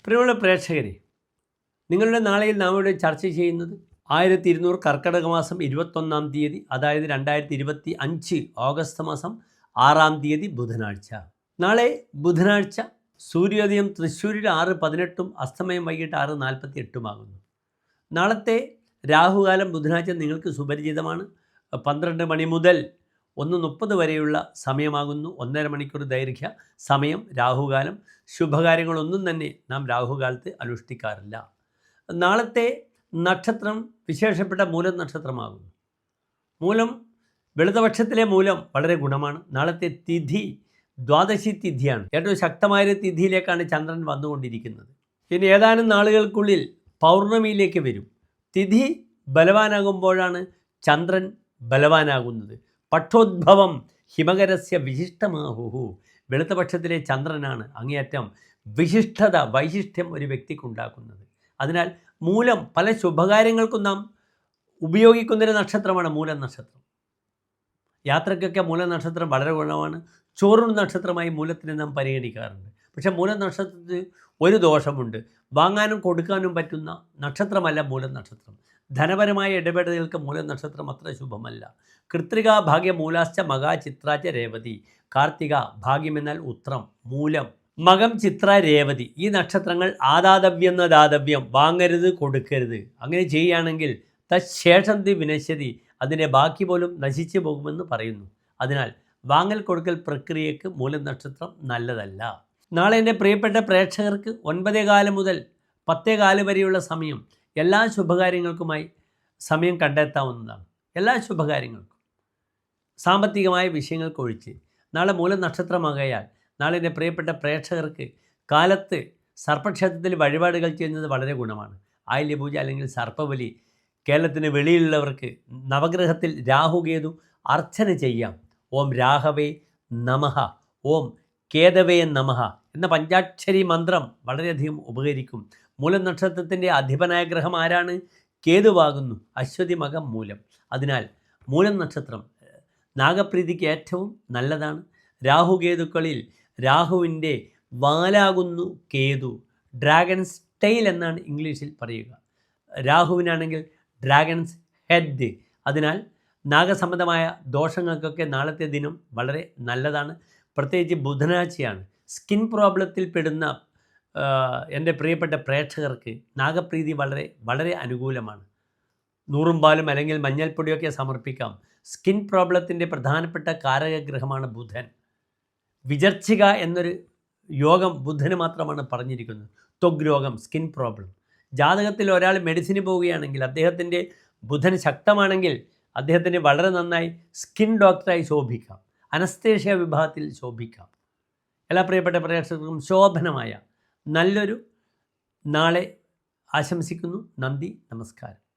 പ്രിയമുള്ള പ്രേക്ഷകരെ, നിങ്ങളുടെ നാളെയിൽ നാം ഇവിടെ ചർച്ച ചെയ്യുന്നത് 1200 കർക്കടക മാസം 21-ാം തീയതി, അതായത് 2025 ഓഗസ്റ്റ് മാസം 6-ാം തീയതി ബുധനാഴ്ച. നാളെ ബുധനാഴ്ച സൂര്യോദയം തൃശ്ശൂരിൽ 6:18 അസ്തമയം വൈകിട്ട് 6:48 നാളത്തെ രാഹുകാലം ബുധനാഴ്ച നിങ്ങൾക്ക് സുപരിചിതമാണ്. 12 മണി മുതൽ 1:30 വരെയുള്ള സമയമാകുന്നു. 1.5 മണിക്കൂർ ദൈർഘ്യ സമയം രാഹുകാലം. ശുഭകാര്യങ്ങളൊന്നും തന്നെ നാം രാഹുകാലത്ത് അനുഷ്ഠിക്കാറില്ല. നാളത്തെ നക്ഷത്രം വിശേഷപ്പെട്ട മൂലം നക്ഷത്രമാകുന്നു. മൂലം വെളുത്തപക്ഷത്തിലെ മൂലം വളരെ ഗുണമാണ്. നാളത്തെ തിഥി ദ്വാദശി തിഥിയാണ്. ഏറ്റവും ശക്തമായൊരു തിഥിയിലേക്കാണ് ചന്ദ്രൻ വന്നുകൊണ്ടിരിക്കുന്നത്. ഇനി ഏതാനും നാളുകൾക്കുള്ളിൽ പൗർണമിയിലേക്ക് വരും. തിഥി ബലവാനാകുമ്പോഴാണ് ചന്ദ്രൻ ബലവാനാകുന്നത്. പക്ഷോദ്ഭവം ഹിമകരസ്യ വിശിഷ്ടമാഹുഹു. വെളുത്തപക്ഷത്തിലെ ചന്ദ്രനാണ് അങ്ങേയറ്റം വിശിഷ്ടത, വൈശിഷ്ട്യം ഒരു വ്യക്തിക്കുണ്ടാക്കുന്നത്. അതിനാൽ മൂലം പല ശുഭകാര്യങ്ങൾക്കും നാം ഉപയോഗിക്കുന്നൊരു നക്ഷത്രമാണ് മൂലം നക്ഷത്രം. യാത്രയ്ക്കൊക്കെ മൂലം നക്ഷത്രം വളരെ ഗുണമാണ്. ചോറും നക്ഷത്രമായി മൂലത്തിനെ നാം പരിഗണിക്കാറുണ്ട്. പക്ഷേ മൂലം നക്ഷത്രത്തിന് ഒരു ദോഷമുണ്ട്. വാങ്ങാനും കൊടുക്കാനും പറ്റുന്ന നക്ഷത്രമല്ല മൂലം നക്ഷത്രം. ധനപരമായ ഇടപെടലുകൾക്ക് മൂലം നക്ഷത്രം അത്ര ശുഭമല്ല. കൃത്രിക ഭാഗ്യ മൂലാശ്ച മകാ ചിത്രാച്ച രേവതി. കാർത്തിക ഭാഗ്യമെന്നാൽ ഉത്രം, മൂലം, മകം, ചിത്ര, രേവതി ഈ നക്ഷത്രങ്ങൾ ആദാതവ്യം എന്ന ദാതവ്യം, വാങ്ങരുത് കൊടുക്കരുത്. അങ്ങനെ ചെയ്യുകയാണെങ്കിൽ തശേഷം തി വിനശ്യതി, അതിൻ്റെ ബാക്കി പോലും നശിച്ചു പോകുമെന്ന് പറയുന്നു. അതിനാൽ വാങ്ങൽ കൊടുക്കൽ പ്രക്രിയക്ക് മൂലം നക്ഷത്രം നല്ലതല്ല. നാളെ എൻ്റെ പ്രിയപ്പെട്ട പ്രേക്ഷകർക്ക് 9:15 മുതൽ 10:15 വരെയുള്ള സമയം എല്ലാ ശുഭകാര്യങ്ങൾക്കുമായി സമയം കണ്ടെത്താവുന്നതാണ്. എല്ലാ ശുഭകാര്യങ്ങൾക്കും സാമ്പത്തികമായ വിഷയങ്ങൾക്കൊഴിച്ച്. നാളെ മൂലം നക്ഷത്രമാകയാൽ നാളെ എൻ്റെ പ്രിയപ്പെട്ട പ്രേക്ഷകർക്ക് കാലത്ത് സർപ്പക്ഷേത്രത്തിൽ വഴിപാടുകൾ ചെയ്യുന്നത് വളരെ ഗുണമാണ്. ആയില്യപൂജ അല്ലെങ്കിൽ സർപ്പബലി. കേരളത്തിന് വെളിയിലുള്ളവർക്ക് നവഗ്രഹത്തിൽ രാഹുകേതു അർച്ചന ചെയ്യാം. ഓം രാഹവേ നമഃ, ഓം കേതവേ നമഃ എന്ന പഞ്ചാക്ഷരി മന്ത്രം വളരെയധികം ഉപകരിക്കും. മൂലം നക്ഷത്രത്തിൻ്റെ അധിപനായ ഗ്രഹം ആരാണ്? കേതുവാകുന്നു. അശ്വതി മകം മൂലം. അതിനാൽ മൂലം നക്ഷത്രം നാഗപ്രീതിക്ക് ഏറ്റവും നല്ലതാണ്. രാഹുകേതുക്കളിൽ രാഹുവിൻ്റെ വാലാകുന്നു കേതു. ഡ്രാഗൺസ് ടെയിൽ എന്നാണ് ഇംഗ്ലീഷിൽ പറയുക. രാഹുവിനാണെങ്കിൽ ഡ്രാഗൺസ് ഹെഡ്. അതിനാൽ നാഗസംബന്ധമായ ദോഷങ്ങൾക്കൊക്കെ നാളത്തെ ദിനം വളരെ നല്ലതാണ്. പ്രത്യേകിച്ച് ബുധനാഴ്ചയാണ്. സ്കിൻ പ്രോബ്ലത്തിൽ പെടുന്ന എൻ്റെ പ്രിയപ്പെട്ട പ്രേക്ഷകർക്ക് നാഗപ്രീതി വളരെ വളരെ അനുകൂലമാണ്. നൂറും പാലും അല്ലെങ്കിൽ മഞ്ഞൾപ്പൊടിയൊക്കെ സമർപ്പിക്കാം. സ്കിൻ പ്രോബ്ലത്തിൻ്റെ പ്രധാനപ്പെട്ട കാരകഗ്രഹമാണ് ബുധൻ. വിചർച്ചിക എന്നൊരു യോഗം ബുധന് മാത്രമാണ് പറഞ്ഞിരിക്കുന്നത്. ത്വഗ് രോഗം, സ്കിൻ പ്രോബ്ലം. ജാതകത്തിൽ ഒരാൾ മെഡിസിന് പോവുകയാണെങ്കിൽ അദ്ദേഹത്തിൻ്റെ ബുധൻ ശക്തമാണെങ്കിൽ അദ്ദേഹത്തിന് വളരെ നന്നായി സ്കിൻ ഡോക്ടറായി ശോഭിക്കാം. അനസ്തേഷ്യ വിഭാഗത്തിൽ ശോഭിക്കാം. എല്ലാ പ്രിയപ്പെട്ട പ്രേക്ഷകർക്കും ശോഭനമായ നല്ലൊരു നാളെ ആശംസിക്കുന്നു. നന്ദി, നമസ്കാരം.